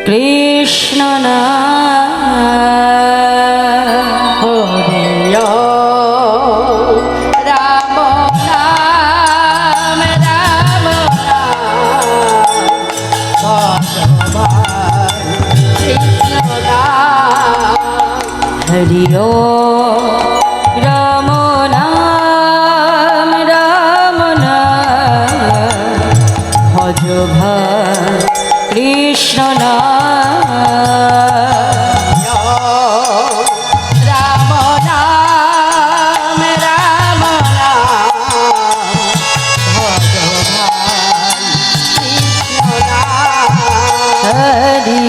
কৃষ্ণ হরি রাম নাম রাম নাম ভজ কৃষ্ণ রাম নাম রাম হরি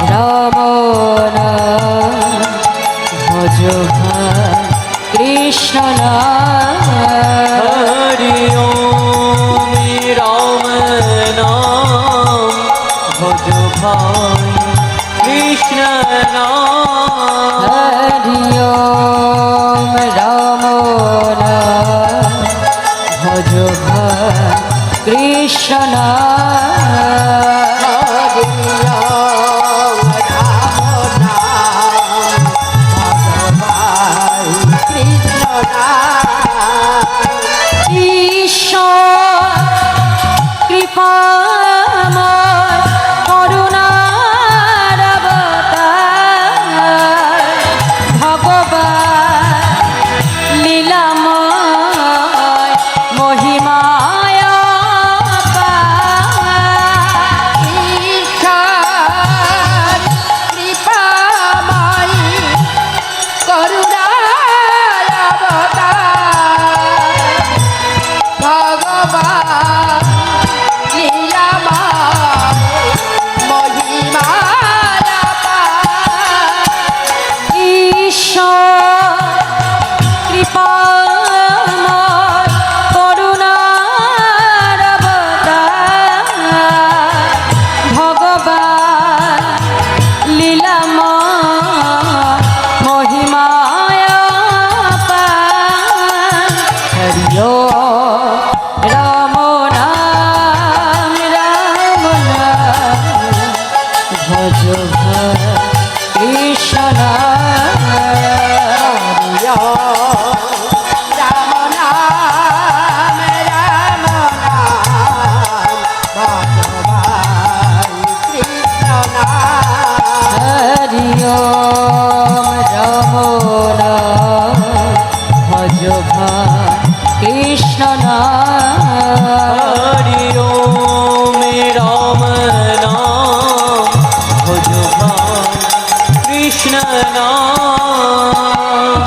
রাম ভজ কৃষ্ণ হরি ওম রাম নাম ভজ কৃষ্ণ হরি ওম রাম নাম ভজ কৃষ্ণ কৃষ্ণ হরি ওম রাম নাম ভজ কৃষ্ণ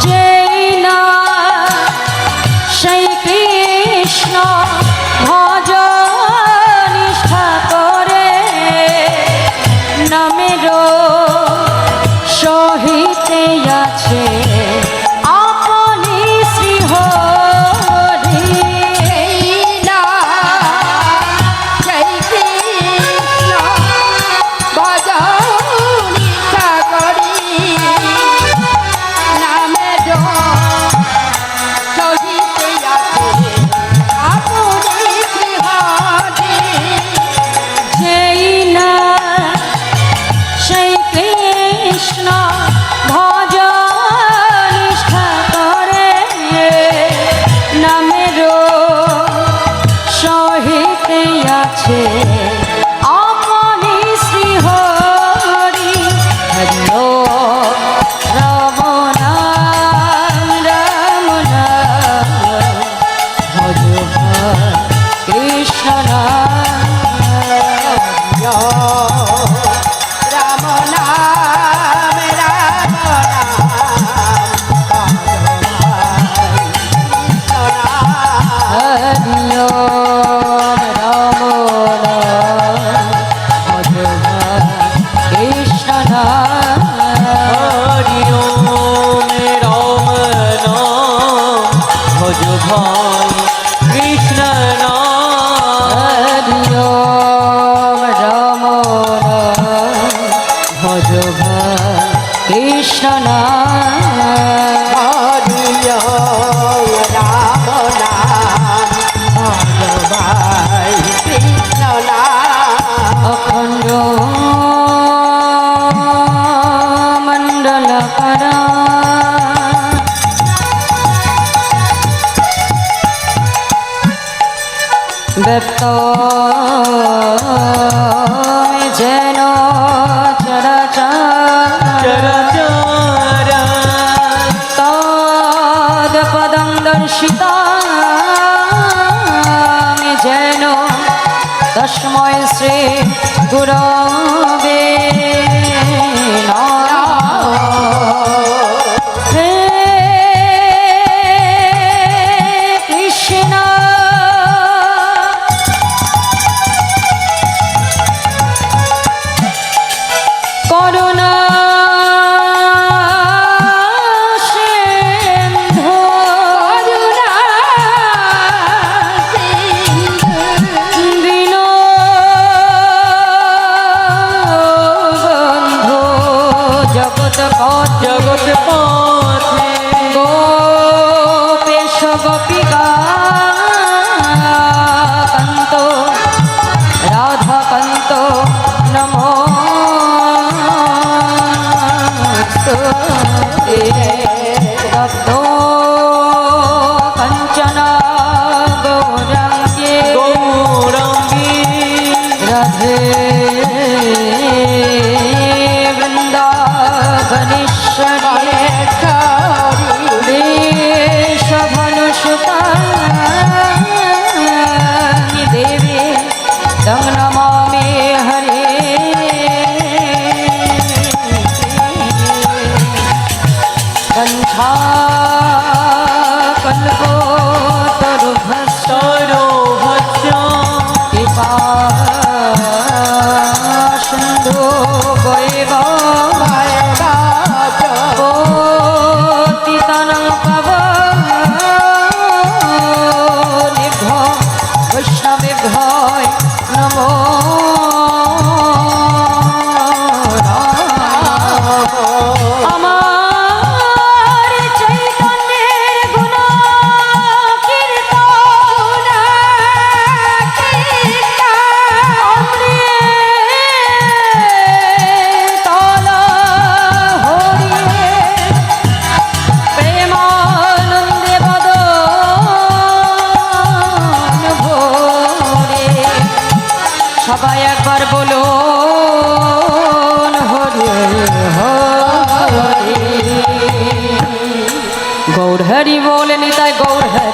যেই না সেই কৃষ্ণ ভজ নিষ্ঠা করে নামের সহিতে আছে কৃষ্ণ হরি রাম নাম ব্যক্ত যেন চরাচর তদ পদং দর্শিতা যেন তস্মৈ শ্রী গুরবে নমঃ। হে কৃষ্ণ করুণা সিন্ধু দীনবন্ধু জগৎ জগৎ পথে গোপেশ গোপিকা কান্ত রাধা কান্ত নমো রক্তো কাঞ্চন গৌরাঙ্গে গৌরাঙ্গী রাধে বৃন্দাবনেশ্বরী দেশভানুসুতা দেবী তং নমামি হরে কণ্ঠাকল্পতরুভস্য সরোভস্য কৃপা সিন্ধু পতিতানাং পাবনেভ্যো বৈষ্ণবেভ্যো নমো আমার চৈতন্যের গুণ কীর্তন অমৃতল হরিয়ে প্রেমানন্দে বদন ভরে সবাই একবার বলুন হরে হরে গৌর হরি বলে নিতাই গৌর হরি